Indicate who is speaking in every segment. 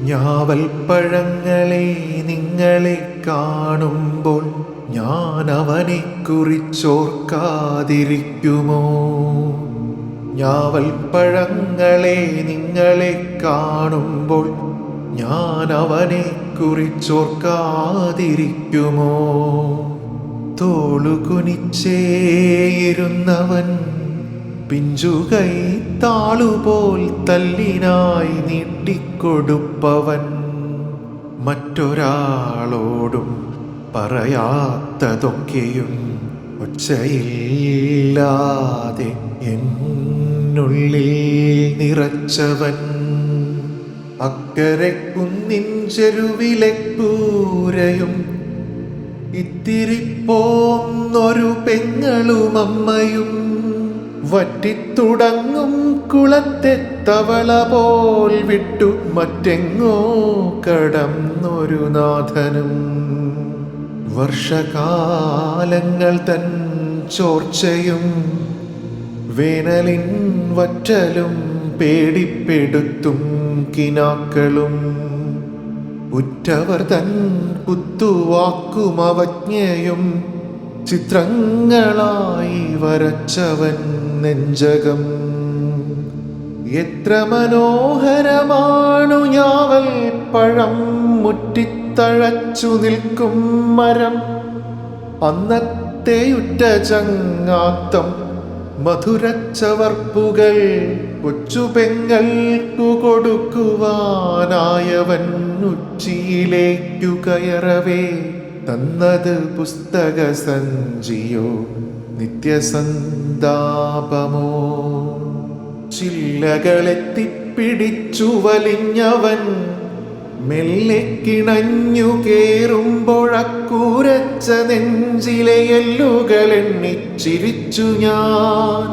Speaker 1: ഞാവൽപ്പഴങ്ങളെ നിങ്ങളെ കാണുമ്പോൾ ഞാൻ അവനെ കുറിച്ചോർക്കാതിരിക്കുമോ? ഞാവൽപ്പഴങ്ങളെ നിങ്ങളെ കാണുമ്പോൾ ഞാൻ അവനെ കുറിച്ചോർക്കാതിരിക്കുമോ? തോളുകുനിച്ചേയിരുന്നവൻ പിഞ്ചുകൈ താളുപോൽ തല്ലിനായി നീട്ടിക്കൊടുപ്പവൻ, മറ്റൊരാളോടും പറയാത്തതൊക്കെയും ഒച്ചയില്ലാതെ എന്നുള്ളിൽ നിറച്ചവൻ, അക്കരെ കുന്നിൻ ചെരുവിലെ കൂരയും ഇത്തിരി പോന്നൊരു പെങ്ങളും അമ്മയും, വറ്റിത്തുടങ്ങും കുളത്തെ തവള പോൽ വിട്ടു മറ്റെങ്ങോ കടന്നൊരു നാഥനും, വർഷകാലങ്ങൾ തൻ ചോർച്ചയും വേനലിൻ വറ്റലും പേടിപ്പെടുത്തും കിനാക്കളും, ഉറ്റവർ തൻ കുത്തുവാക്കും അവജ്ഞയും ചിത്രങ്ങളായി വരച്ചവൻ നെഞ്ചകം. എത്ര മനോഹരമാണു ഞാവൽ പഴം മുറ്റിത്തഴച്ചു നിൽക്കും മരം, അന്നത്തെയുറ്റ ചങ്ങാത്തം മധുരച്ചവർപ്പുകൾ കൊച്ചുപെങ്ങൾക്കു കൊടുക്കുവാനായവൻ ഉച്ചിയിലേക്കു കയറവേ തന്നത് പുസ്തക സഞ്ചിയോ നിത്യസന്താപമോ? ചില്ലകളെത്തിപ്പിടിച്ചു വലിഞ്ഞവൻ മെല്ലെ കിണഞ്ഞു കേറുമ്പോഴക്കൂരച്ച നെഞ്ചിലെ എല്ലുകൾ എണ്ണിച്ചിരിച്ചു ഞാൻ.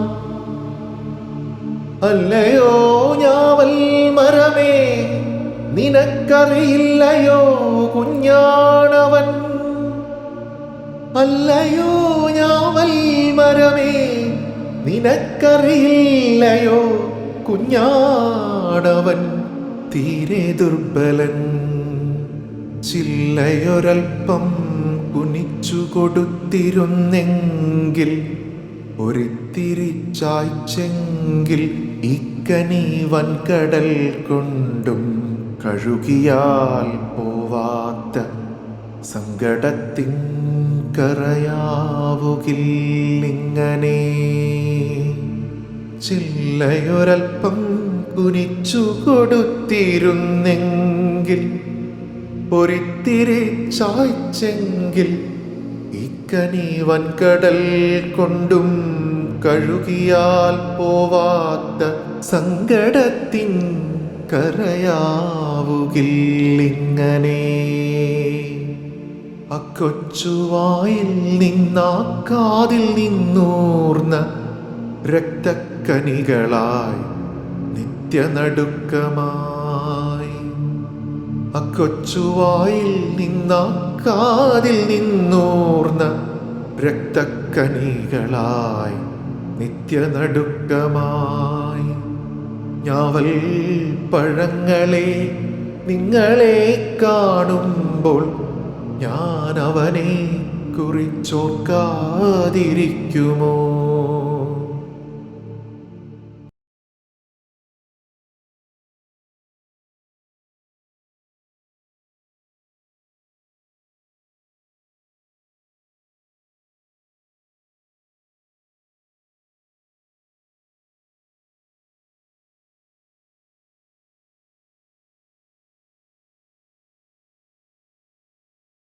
Speaker 1: അല്ലയോ ഞാവൽ മരമേ, നിനക്കറിയില്ലയോ കുഞ്ഞാണവൻ? അല്ലയോ ഞാവൽ മരമേ, നിനക്കറിയില്ലയോ കുഞ്ഞാണവൻ? തീരെ ദുർബലൻ. ചില്ലയൊരൽപ്പം കുനിച്ചു കൊടുത്തിരുന്നെങ്കിൽ, ഒരിത്തിരി ചായ്ച്ചെങ്കിൽ ഇക്കനി വൻകടൽ കൊണ്ടും കഴുകിയാൽ പോവാത്ത സങ്കടത്തിൻ കരയാവുകില്ലിങ്ങനെ. ചില്ലയൊരൽപ്പം കുനിച്ചു കൊടുത്തിരുന്നെങ്കിൽ, ഒരിത്തിരി ചായ്ച്ചെങ്കിൽ ഇക്കനി വൻകടൽ കൊണ്ടും കഴുകിയാൽ പോവാത്ത സങ്കടത്തിൻ കരയാവുകില്ലിങ്ങനെ. അക്കൊച്ചുവായിൽ നിന്നാക്കാതിൽ നിന്നൂർന്ന രക്തക്കനികളായി നിത്യനടുക്കമായി, അക്കൊച്ചുവായിൽ നിന്നാക്കാതിൽ നിന്നൂർന്ന രക്തക്കനികളായി നിത്യനടുക്കമായി. ഞാവൽ പഴങ്ങളെ നിങ്ങളെ കാണുമ്പോൾ ഞാൻ അവനെ കുറിച്ചോർക്കാതിരിക്കുമോ?